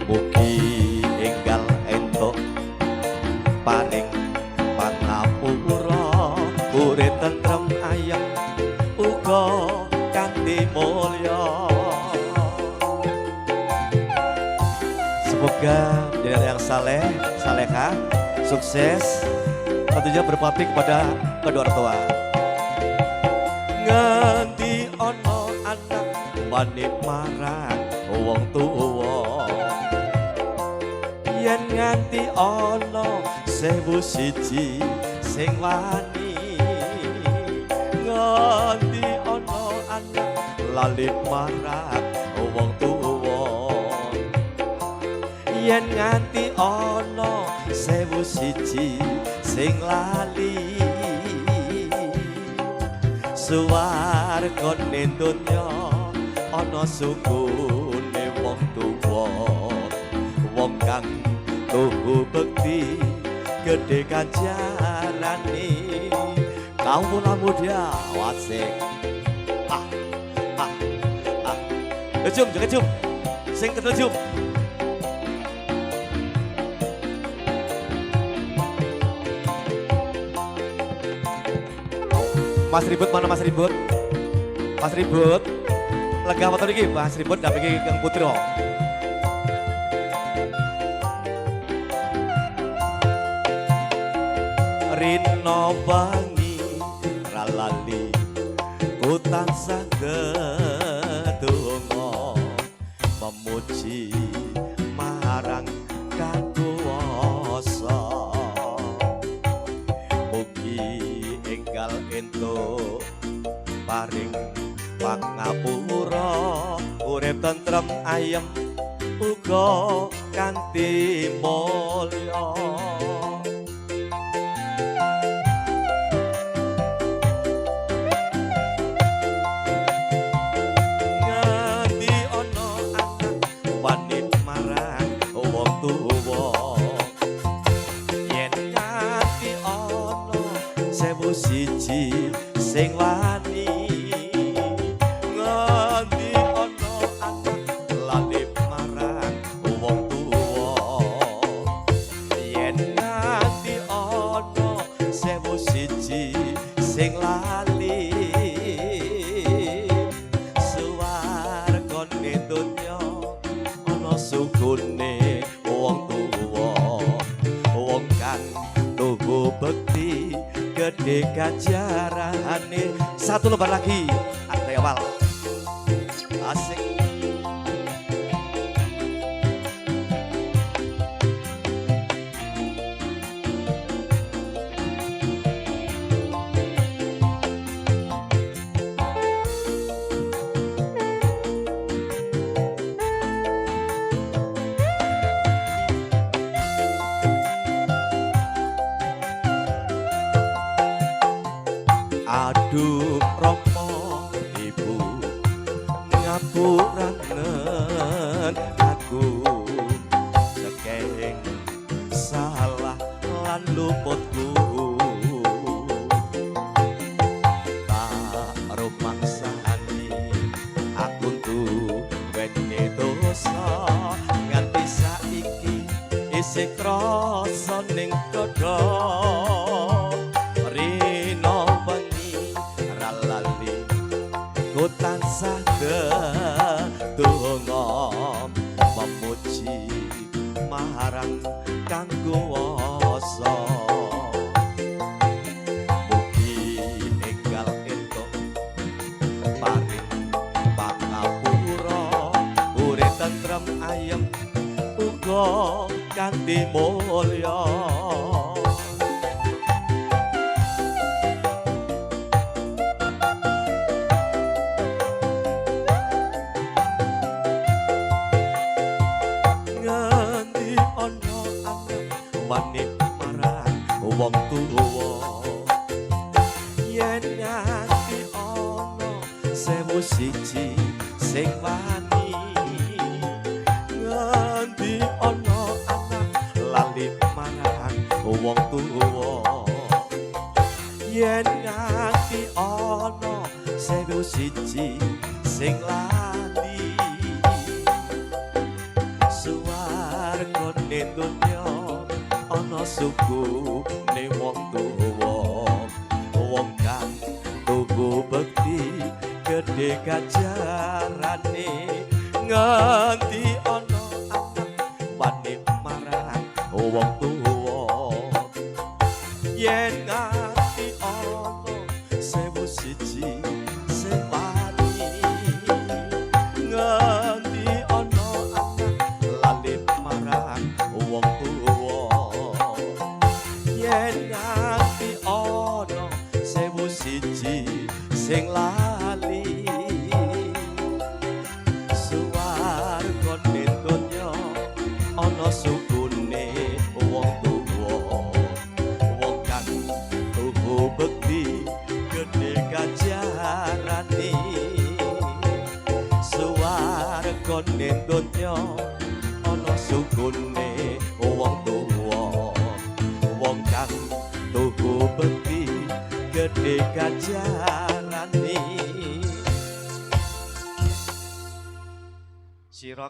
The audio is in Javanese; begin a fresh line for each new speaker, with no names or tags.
Mugi enggal entuk paring pangapura urip tentrem ayem uga kanthi mulya. Semoga menjadi yang saleh, salehah, sukses, tentunya berbakti kepada kedua orang tua. Nganti ono anak wani marang wong tuwa, yen nganti ono 1001 sing wani, nganti ono anak lali marang wong tuwa, yen nganti ono 1001 sing lali. Suwargane donya ana sukune wong tuwa, wong kang tuhu bekti gedhe ganjarane. Kawula muda wasik Jum, jangan jum, sing ketel jum. Mas Ribut, mana Mas Ribut? Mas Ribut, lega motor iki, Mas Ribut dampingi Kang Putro. Rino wangi ralali ku tansah gedonga memuji marang Kang Kuwasa. Mugi enggal entuk paring pangapura urip tentrem ayem uga kanthi mulya. Nganti ana anak wani marang wong tuwa, yen nganti ana 1001 sing wani, nganti ana anak lali marang wong tuwa, yen nganti ana 1001 sing lali. Suwargane donya ana sukune wong tuwa, wong kang tuhu bekti gedhe ganjarane. Satu lebar lagi, ada awal. Asik. Aduh Rama Ibu ngapuraken aku sekeng salah lan luputku, tak rumangsani aku duweni dosa nganti saiki isih krasa ning dada. Ku tansah gedonga memuji marang Kang Kuwasa. Mugi enggal entuk paring pangapura urip tentrem ayem uga kanthi mulya. Wani marang wong tuwa, yen nganti ana 1001 sing wani, nganti ana anak lali marang wong tuwa, yen nganti ana 1001 sing lali. ning donya ana suku ne wong tuwa wong kang tuku bekti gedhe kajarane nganti ana anak wani marang wong tuwa yen nganti ana sewu siji sing mati nganti ana anak lali marang wong tuwa yen nganti ana sewu siji sing lali suwarga ning donya ana sukune wong tuwa wong kang tuku bekti gedhe kajarane suwarga ning donya ana sukune wong tuwa wong kang tuku bekti gedhe kajarane sira